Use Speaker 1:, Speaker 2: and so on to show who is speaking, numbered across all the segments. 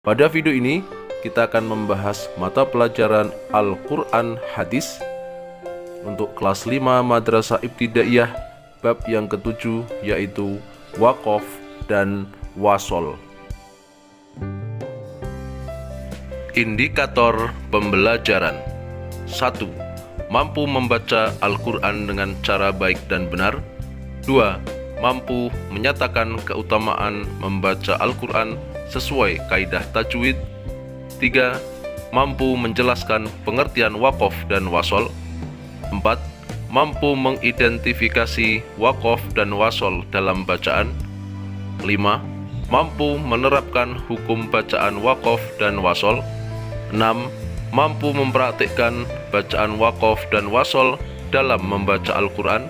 Speaker 1: Pada video ini, kita akan membahas mata pelajaran Al-Quran Hadis untuk kelas 5 Madrasah Ibtidaiyah, bab yang ke-7, yaitu Waqaf dan Wasol. Indikator pembelajaran. 1. Mampu membaca Al-Quran dengan cara baik dan benar. 2. Mampu menyatakan keutamaan membaca Al-Quran sesuai kaidah tajwid. 3. Mampu menjelaskan pengertian waqaf dan wasol. 4. Mampu mengidentifikasi waqaf dan wasol dalam bacaan. 5. Mampu menerapkan hukum bacaan waqaf dan wasol. 6. Mampu mempraktikkan bacaan waqaf dan wasol dalam membaca Al-Quran.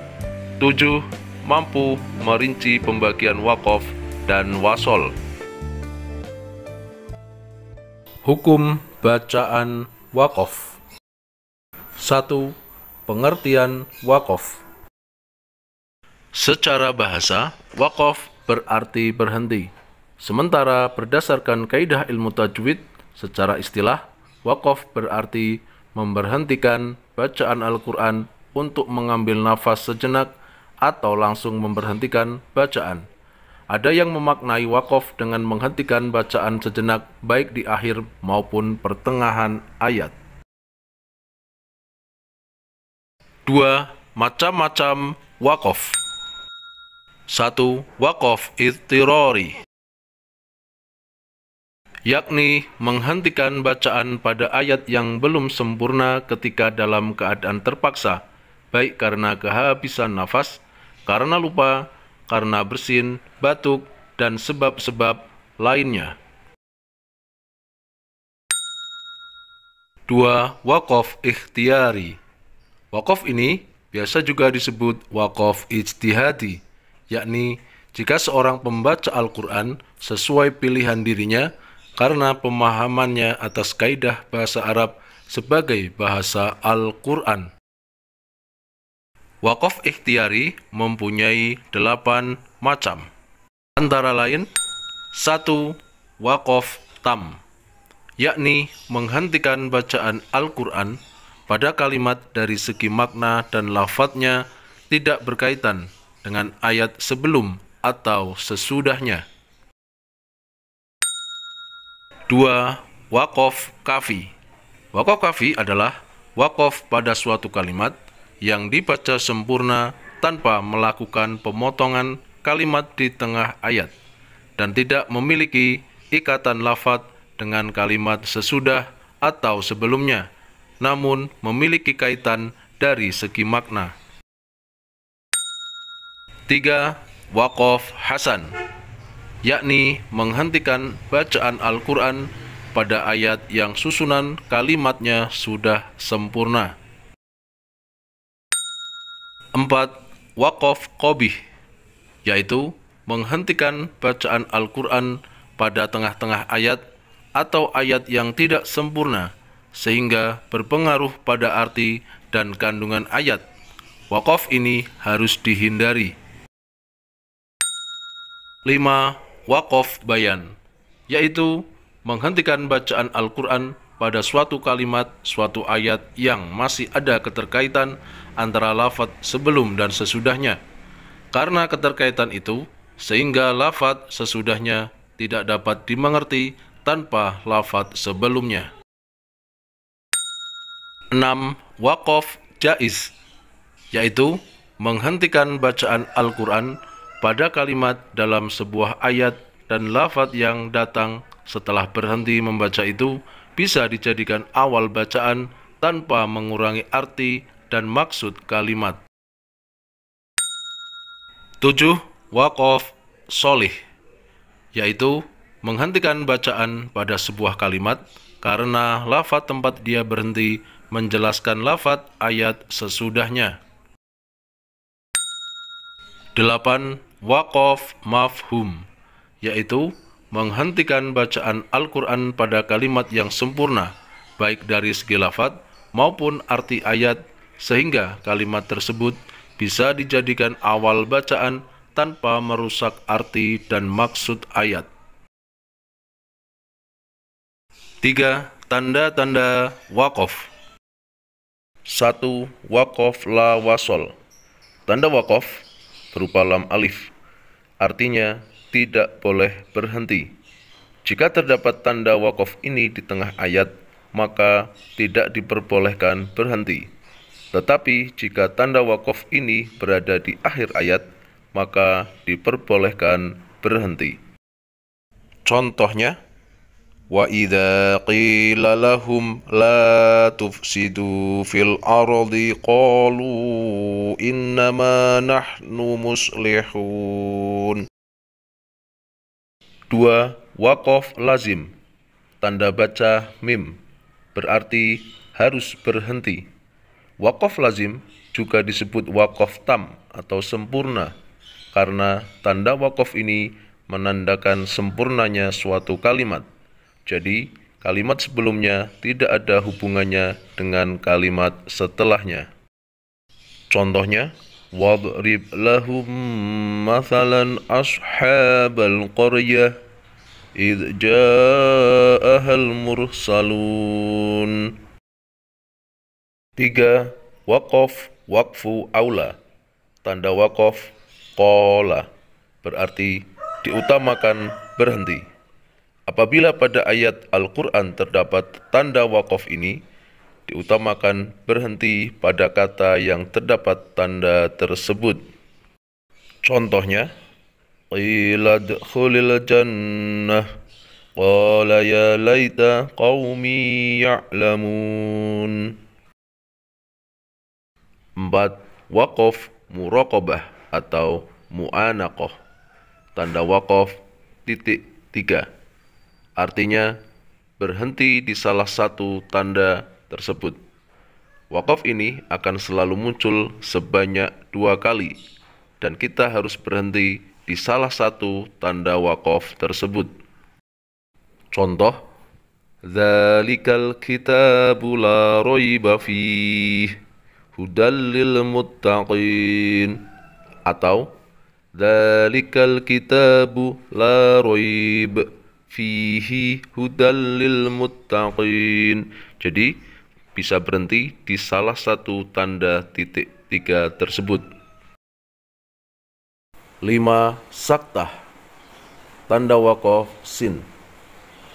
Speaker 1: 7. Mampu merinci pembagian waqaf dan wasol. Hukum bacaan waqaf. 1. Pengertian waqaf. Secara bahasa, waqaf berarti berhenti. Sementara berdasarkan kaidah ilmu tajwid, secara istilah, waqaf berarti memberhentikan bacaan Al-Quran untuk mengambil nafas sejenak atau langsung memberhentikan bacaan. Ada yang memaknai waqaf dengan menghentikan bacaan sejenak baik di akhir maupun pertengahan ayat. 2. Macam-macam waqaf. 1. Waqaf idtirari, yakni menghentikan bacaan pada ayat yang belum sempurna ketika dalam keadaan terpaksa, baik karena kehabisan nafas, karena lupa, karena bersin, batuk, dan sebab-sebab lainnya. 2. Waqaf ikhtiyari. Waqaf ini biasa juga disebut waqaf ijtihadi, yakni jika seorang pembaca Al-Quran sesuai pilihan dirinya karena pemahamannya atas kaidah bahasa Arab sebagai bahasa Al-Quran. Waqaf ikhtiyari mempunyai 8 macam. Antara lain, 1. Waqaf tam, yakni menghentikan bacaan Al-Quran pada kalimat dari segi makna dan lafadznya tidak berkaitan dengan ayat sebelum atau sesudahnya. 2. Waqaf kafi. Waqaf kafi adalah waqaf pada suatu kalimat yang dibaca sempurna tanpa melakukan pemotongan kalimat di tengah ayat dan tidak memiliki ikatan lafadz dengan kalimat sesudah atau sebelumnya, namun memiliki kaitan dari segi makna. 3. Waqaf hasan, yakni menghentikan bacaan Al-Quran pada ayat yang susunan kalimatnya sudah sempurna. 4. Waqaf qabih, yaitu menghentikan bacaan Al-Quran pada tengah-tengah ayat atau ayat yang tidak sempurna sehingga berpengaruh pada arti dan kandungan ayat. Waqaf ini harus dihindari. 5. Waqaf bayan, yaitu menghentikan bacaan Al-Quran pada suatu kalimat, suatu ayat yang masih ada keterkaitan antara lafadz sebelum dan sesudahnya. Karena keterkaitan itu, sehingga lafadz sesudahnya tidak dapat dimengerti tanpa lafadz sebelumnya. 6. Waqaf jaiz, yaitu menghentikan bacaan Al-Quran pada kalimat dalam sebuah ayat dan lafadz yang datang setelah berhenti membaca itu bisa dijadikan awal bacaan tanpa mengurangi arti dan maksud kalimat. 7. Waqaf sholih, yaitu menghentikan bacaan pada sebuah kalimat karena lafadz tempat dia berhenti menjelaskan lafadz ayat sesudahnya. 8. Waqaf mafhum, yaitu menghentikan bacaan Al-Quran pada kalimat yang sempurna, baik dari segi lafadz maupun arti ayat, sehingga kalimat tersebut bisa dijadikan awal bacaan tanpa merusak arti dan maksud ayat. 3. Tanda-tanda waqaf. 1. Waqaf la wasol. Tanda waqaf berupa lam alif, artinya tidak boleh berhenti. Jika terdapat tanda waqaf ini di tengah ayat, maka tidak diperbolehkan berhenti. Tetapi jika tanda waqaf ini berada di akhir ayat, maka diperbolehkan berhenti. Contohnya, wa idza qila lahum la tufsidu fil ardi qalu innama nahnu muslihun. 2. Waqaf lazim. Tanda baca mim, berarti harus berhenti. Waqaf lazim juga disebut waqaf tam atau sempurna, karena tanda waqaf ini menandakan sempurnanya suatu kalimat. Jadi, kalimat sebelumnya tidak ada hubungannya dengan kalimat setelahnya. Contohnya, wadrib lahum mathalan ashabal qaryah idh ja'ahal mursalun. 3. Waqaf waqfu aula. Tanda waqaf qala, berarti diutamakan berhenti. Apabila pada ayat Al-Quran terdapat tanda waqaf ini, diutamakan berhenti pada kata yang terdapat tanda tersebut. Contohnya, qila dkhulil jannah qala ya laita qaumi ya'lamun. 4. Waqaf muraqabah atau mu'anaqah. Tanda waqaf titik 3, artinya berhenti di salah satu tanda tersebut. Waqaf ini akan selalu muncul sebanyak 2 kali, dan kita harus berhenti di salah satu tanda waqaf tersebut. Contoh, dzalikal kitabu la raiba fihi hudal lil muttaqin, atau dzalikal kitabu la raib fihi hudal lil muttaqin. Jadi bisa berhenti di salah satu tanda titik 3 tersebut. 5. Saktah. Tanda waqaf sin,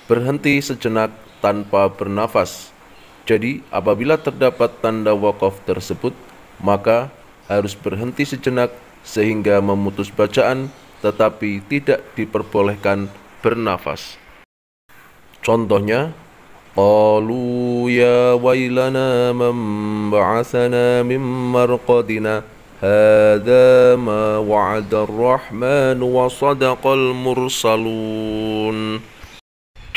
Speaker 1: berhenti sejenak tanpa bernafas. Jadi apabila terdapat tanda waqaf tersebut, maka harus berhenti sejenak sehingga memutus bacaan, tetapi tidak diperbolehkan bernafas. Contohnya, qalu ya wailana man ba'athana min marqadina hadza ma wa'ada ar-rahman wa sadaqal mursalun.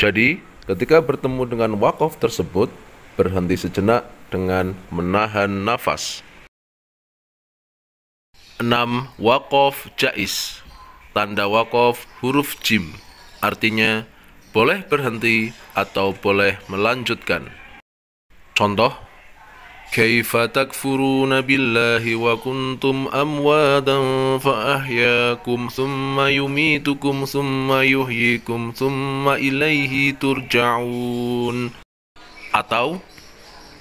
Speaker 1: Jadi, ketika bertemu dengan waqaf tersebut, berhenti sejenak dengan menahan nafas. 6. Waqaf jaiz. Tanda waqaf huruf jim, artinya boleh berhenti atau boleh melanjutkan. Contoh, kaifa takfuruna billahi wa kuntum amwadan fa ahyaakum thumma yumitukum thumma yuhyikum thumma ilaihi turja'un. Atau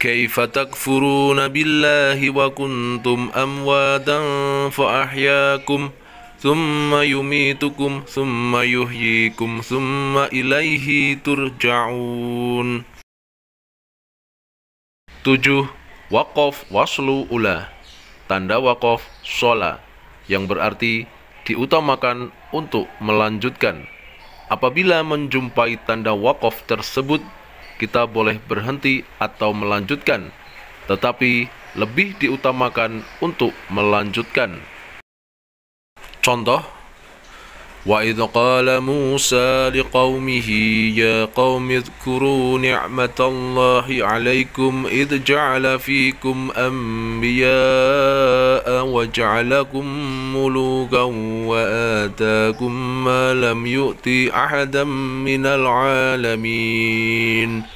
Speaker 1: kaifa takfuruna billahi wa kuntum amwadan fa ahyaakum thumma yumitukum thumma yuhyikum thumma ilaihi turja'un. 7. Waqaf waslu ula. Tanda waqaf shola, yang berarti diutamakan untuk melanjutkan. Apabila menjumpai tanda waqaf tersebut, kita boleh berhenti atau melanjutkan, tetapi lebih diutamakan untuk melanjutkan. Contoh, wa idh qala Musa liqaumihi ya qaumi dzkuru ni'matallahi 'alaikum idh ja'ala fikum anbiya'a wa ja'alakum mulukan wa ataakum ma lam yu'ti ahadan minal 'alamin.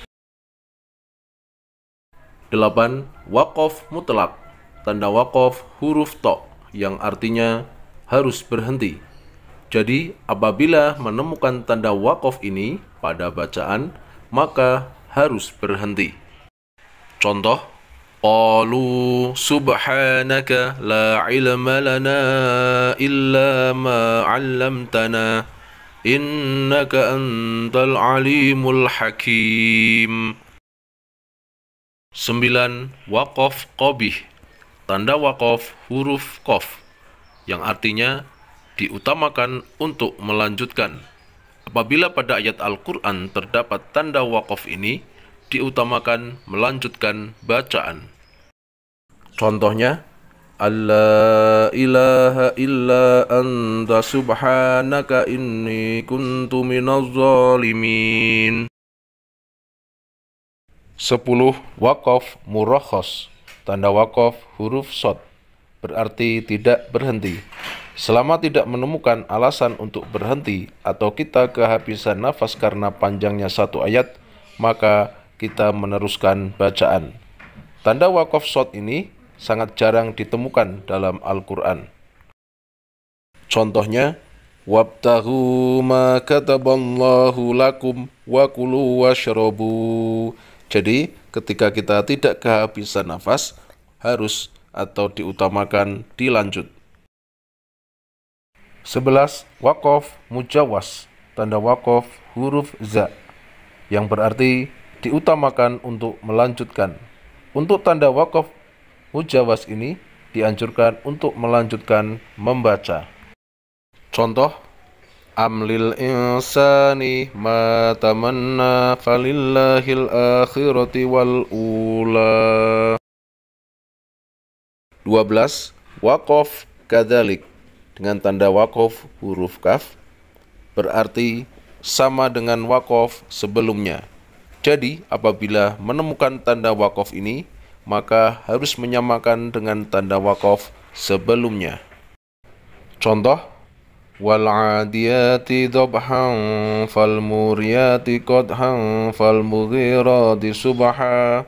Speaker 1: 8. Waqaf mutlak. Tanda waqaf huruf to, yang artinya harus berhenti. Jadi apabila menemukan tanda waqaf ini pada bacaan, maka harus berhenti. Contoh, qalu subhanaka la ilma lana illa ma 'allamtana innaka antal alimul hakim. 9. Waqaf qabih. Tanda waqaf huruf qaf yang artinya diutamakan untuk melanjutkan. Apabila pada ayat Al-Quran terdapat tanda waqaf ini, diutamakan melanjutkan bacaan. Contohnya, alla ilaha illa anta subhanaka inni kuntu minaz zalimin. 10. Waqaf murakhas. Tanda waqaf huruf shad berarti tidak berhenti. Selama tidak menemukan alasan untuk berhenti atau kita kehabisan nafas karena panjangnya satu ayat, maka kita meneruskan bacaan. Tanda waqaf shad ini sangat jarang ditemukan dalam Al-Quran. Contohnya, wabtaghu ma kataballahu lakum wa kulu washrabu. Jadi, ketika kita tidak kehabisan nafas, harus atau diutamakan dilanjut. 11. Waqaf mujawwas. Tanda waqaf huruf za yang berarti diutamakan untuk melanjutkan. Untuk tanda waqaf mujawwas ini dianjurkan untuk melanjutkan membaca. Contoh, amlil insani ma tamanna falillahil akhirati wal ula. 12. Waqaf kadzalik dengan tanda waqaf huruf kaf berarti sama dengan waqaf sebelumnya. Jadi apabila menemukan tanda waqaf ini, maka harus menyamakan dengan tanda waqaf sebelumnya. Contoh, wal 'adiyati dhabhan fal muriyati qadhan fal mughirati subha.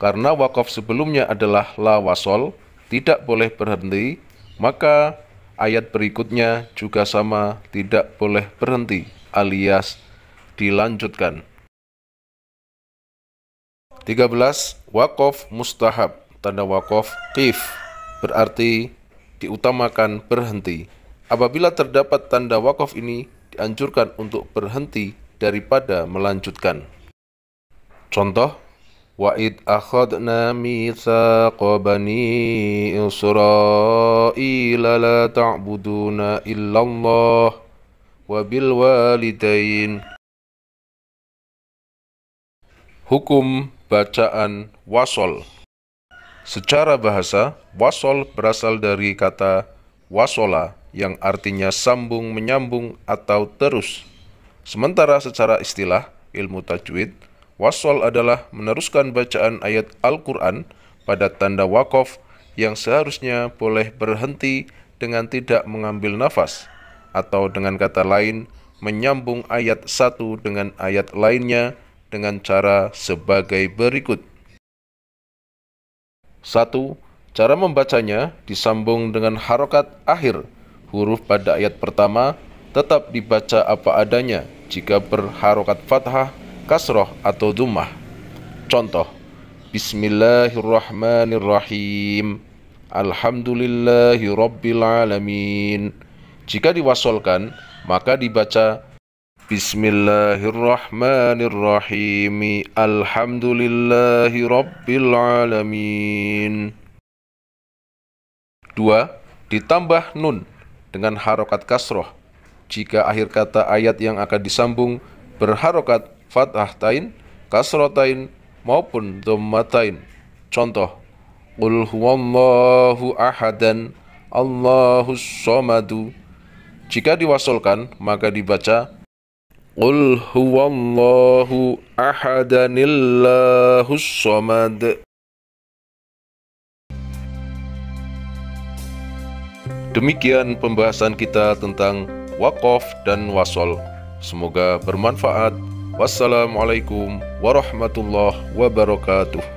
Speaker 1: Karena waqaf sebelumnya adalah la wasol, tidak boleh berhenti, maka ayat berikutnya juga sama, tidak boleh berhenti alias dilanjutkan. 13. Waqaf mustahab. Tanda waqaf qif berarti diutamakan berhenti. Apabila terdapat tanda waqaf ini, dianjurkan untuk berhenti daripada melanjutkan. Contoh, wa id akhadna mitsaqa bani Israila la ta'buduna illallah wa bil walidain. Hukum bacaan wasol. Secara bahasa, wasol berasal dari kata wasola yang artinya sambung, menyambung, atau terus. Sementara secara istilah ilmu tajwid, wasol adalah meneruskan bacaan ayat Al-Quran pada tanda waqaf yang seharusnya boleh berhenti dengan tidak mengambil nafas, atau dengan kata lain, menyambung ayat satu dengan ayat lainnya dengan cara sebagai berikut. 1. Cara membacanya disambung dengan harokat akhir. Huruf pada ayat pertama tetap dibaca apa adanya jika berharokat fathah, kasroh, atau dhammah. Contoh, Bismillahirrahmanirrahim, Alhamdulillahi Rabbil Alamin. Jika diwasolkan, maka dibaca Bismillahirrahmanirrahim, Alhamdulillahi Rabbil Alamin. 2. Ditambah nun dengan harokat kasroh jika akhir kata ayat yang akan disambung berharokat fathatain, kasrotain, maupun dhammatain. Contoh, Qul huwallahu ahadan, Allahus somadu. Jika diwasolkan, maka dibaca Qul huwallahu ahadanillahus somad. Demikian pembahasan kita tentang waqaf dan wasol. Semoga bermanfaat. Wassalamualaikum warahmatullahi wabarakatuh.